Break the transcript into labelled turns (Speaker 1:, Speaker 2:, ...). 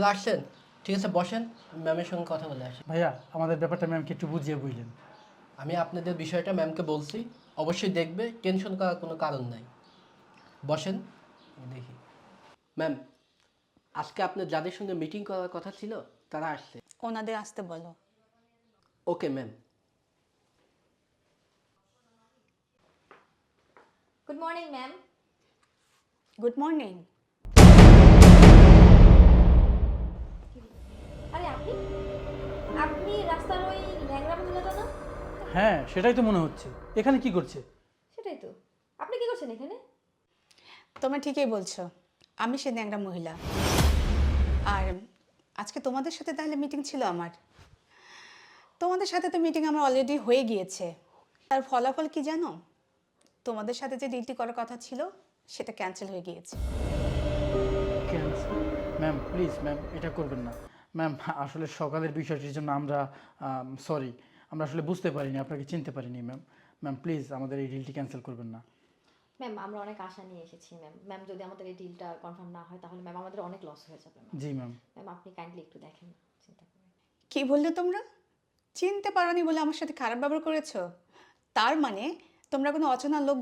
Speaker 1: আসছেন? ঠিক আছে বসেন, ম্যামের সঙ্গে কথা বলে আসি।
Speaker 2: ভাইয়া আমাদের ব্যাপারটা ম্যামকে একটু বুঝিয়ে বললেন।
Speaker 1: আমি আপনাদের বিষয়টা ম্যামকে বলছি, অবশ্যই দেখবে, টেনশন করার কোনো কারণ নাই। বসেন, দেখি। ম্যাম, আজকে আপনার যাদের সঙ্গে মিটিং করার কথা ছিল তারা আসছে।
Speaker 3: ওনাদের আসতে বলো।
Speaker 1: Okay ma'am.
Speaker 4: Good morning ma'am.
Speaker 3: Good morning.
Speaker 4: আরে আপনি আপনি রাস্তার ওই ল্যাংড়া মহিলাটা না?
Speaker 2: হ্যাঁ সেটাই তো মনে হচ্ছে। এখানে কি করছে?
Speaker 4: সেটাই তো। আপনি কি করছেন এখানে?
Speaker 3: তোমরা ঠিকই বলছো, আমি সে ন্যাংরা মহিলা। আর আজকে তোমাদের সাথে তাহলে মিটিং ছিল আমার। তোমাদের সাথে তো মিটিং আমার অলরেডি হয়ে গিয়েছে। তার ফলাফল কি জানো? তোমাদের সাথে যে ডিলটি করার কথা ছিল সেটা ক্যান্সেল হয়ে গিয়েছে।
Speaker 2: ক্যান্সেল? ম্যাম প্লিজ ম্যাম এটা করবেন না। ম্যাম আসলে সকালের বিষয়টির জন্য আমরা সরি, আমরা আসলে বুঝতে পারিনি, আপনাকে চিনতে পারিনি ম্যাম। ম্যাম প্লিজ আমাদের এই ডিলটি ক্যান্সেল করবেন না।
Speaker 4: ম্যাম আমরা অনেক আশা নিয়ে এসেছি ম্যাম। ম্যাম যদি আমাদের এই ডিলটা কনফার্ম না হয় তাহলে ম্যাম আমাদের অনেক লস হয়ে যাবে ম্যাম।
Speaker 2: জি ম্যাম।
Speaker 4: ম্যাম আপনি কাইন্ডলি একটু দেখেন, চিন্তা করে।
Speaker 3: কি বললে তোমরা? চিনতে পারোনি বলে আমার সাথে খারাপ ব্যবহার করেছো? তার মানে তোমরা কোনো অচেনা লোক